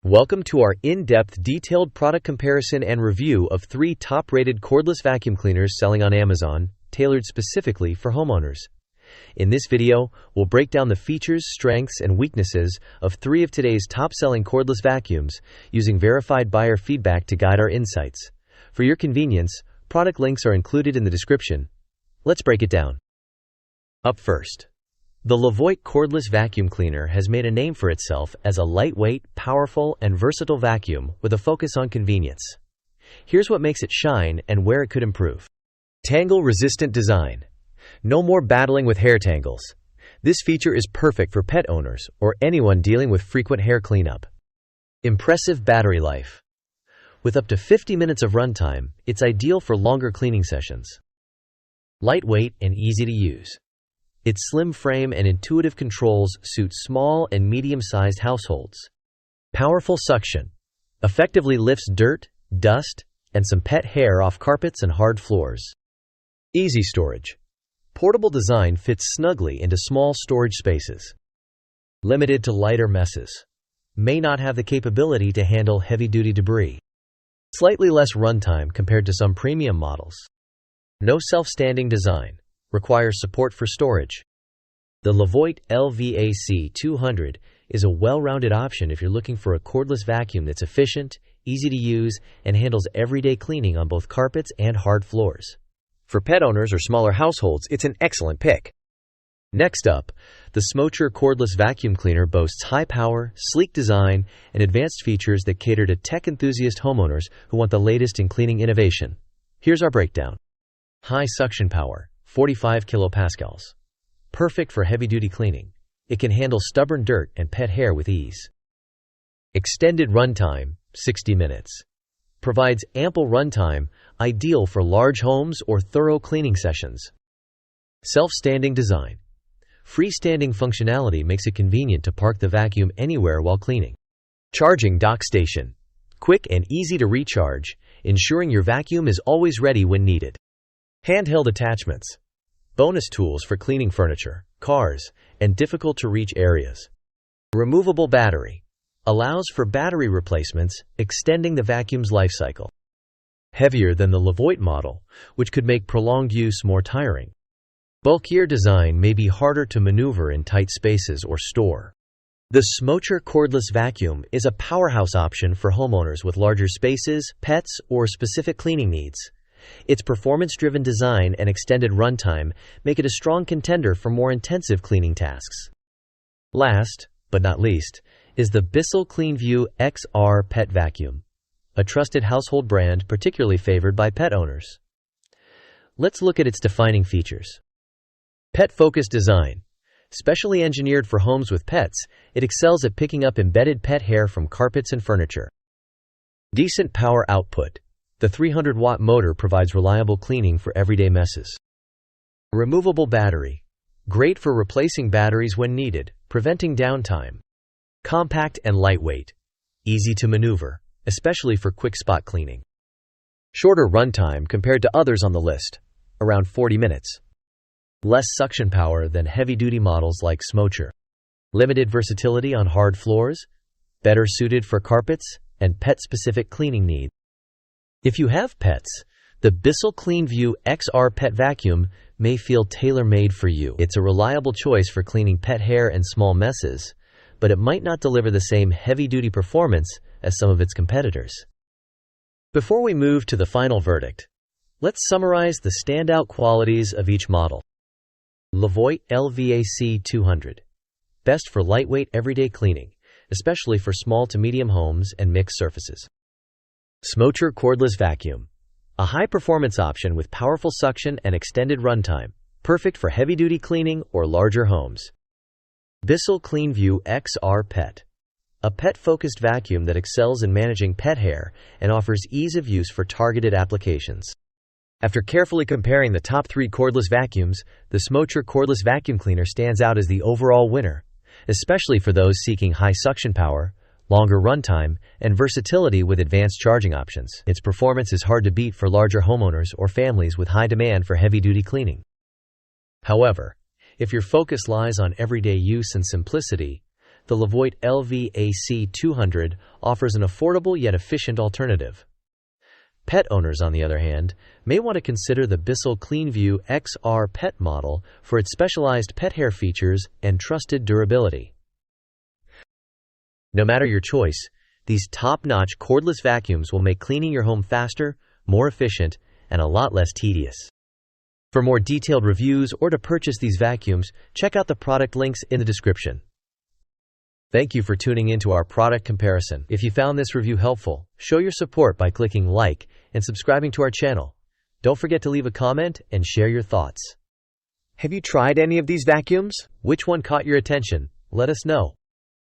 Welcome to our in-depth, detailed product comparison and review of 3 top-rated cordless vacuum cleaners selling on Amazon, tailored specifically for homeowners. In this video, we'll break down the features, strengths, and weaknesses of 3 of today's top-selling cordless vacuums using verified buyer feedback to guide our insights. For your convenience, product links are included in the description. Let's break it down. Up first, the LEVOIT cordless vacuum cleaner has made a name for itself as a lightweight, powerful, and versatile vacuum with a focus on convenience. Here's what makes it shine and where it could improve. Tangle-resistant design. No more battling with hair tangles. This feature is perfect for pet owners or anyone dealing with frequent hair cleanup. Impressive battery life. With up to 50 minutes of runtime, it's ideal for longer cleaning sessions. Lightweight and easy to use. Its slim frame and intuitive controls suit small and medium-sized households. Powerful suction. Effectively lifts dirt, dust, and some pet hair off carpets and hard floors. Easy storage. Portable design fits snugly into small storage spaces. Limited to lighter messes. May not have the capability to handle heavy-duty debris. Slightly less runtime compared to some premium models. No self-standing design. Requires support for storage. The LEVOIT LVAC 200 is a well-rounded option if you're looking for a cordless vacuum that's efficient, easy to use, and handles everyday cleaning on both carpets and hard floors. For pet owners or smaller households, it's an excellent pick. Next up, the SMOTURE cordless vacuum cleaner boasts high power, sleek design, and advanced features that cater to tech enthusiast homeowners who want the latest in cleaning innovation. Here's our breakdown. High suction power. 45 kilopascals. Perfect for heavy-duty cleaning. It can handle stubborn dirt and pet hair with ease. Extended runtime, 60 minutes. Provides ample runtime, ideal for large homes or thorough cleaning sessions. Self-standing design. Freestanding functionality makes it convenient to park the vacuum anywhere while cleaning. Charging dock station. Quick and easy to recharge, ensuring your vacuum is always ready when needed. Handheld attachments. Bonus tools for cleaning furniture, cars, and difficult-to-reach areas. Removable battery. Allows for battery replacements, extending the vacuum's life cycle. Heavier than the LEVOIT model, which could make prolonged use more tiring. Bulkier design may be harder to maneuver in tight spaces or store. The SMOTURE cordless vacuum is a powerhouse option for homeowners with larger spaces, pets, or specific cleaning needs. Its performance-driven design and extended runtime make it a strong contender for more intensive cleaning tasks. Last, but not least, is the Bissell Cleanview XR Pet Vacuum, a trusted household brand particularly favored by pet owners. Let's look at its defining features. Pet-focused design. Specially engineered for homes with pets, it excels at picking up embedded pet hair from carpets and furniture. Decent power output. The 300-watt motor provides reliable cleaning for everyday messes. Removable battery. Great for replacing batteries when needed, preventing downtime. Compact and lightweight. Easy to maneuver, especially for quick spot cleaning. Shorter runtime compared to others on the list, around 40 minutes. Less suction power than heavy-duty models like SMOTURE. Limited versatility on hard floors, better suited for carpets and pet-specific cleaning needs. If you have pets, the Bissell Cleanview XR Pet Vacuum may feel tailor-made for you. It's a reliable choice for cleaning pet hair and small messes, but it might not deliver the same heavy-duty performance as some of its competitors. Before we move to the final verdict, let's summarize the standout qualities of each model. LEVOIT LVAC 200. Best for lightweight everyday cleaning, especially for small to medium homes and mixed surfaces. SMOTURE cordless vacuum. A high-performance option with powerful suction and extended runtime, perfect for heavy-duty cleaning or larger homes. Bissell Cleanview XR Pet. A pet-focused vacuum that excels in managing pet hair and offers ease of use for targeted applications. After carefully comparing the top 3 cordless vacuums, the SMOTURE cordless vacuum cleaner stands out as the overall winner, especially for those seeking high suction power, longer runtime, and versatility with advanced charging options. Its performance is hard to beat for larger homeowners or families with high demand for heavy-duty cleaning. However, if your focus lies on everyday use and simplicity, the LEVOIT LVAC200 offers an affordable yet efficient alternative. Pet owners, on the other hand, may want to consider the Bissell Cleanview XR Pet model for its specialized pet hair features and trusted durability. No matter your choice, these top-notch cordless vacuums will make cleaning your home faster, more efficient, and a lot less tedious. For more detailed reviews or to purchase these vacuums, check out the product links in the description. Thank you for tuning into our product comparison. If you found this review helpful, show your support by clicking like and subscribing to our channel. Don't forget to leave a comment and share your thoughts. Have you tried any of these vacuums? Which one caught your attention? Let us know.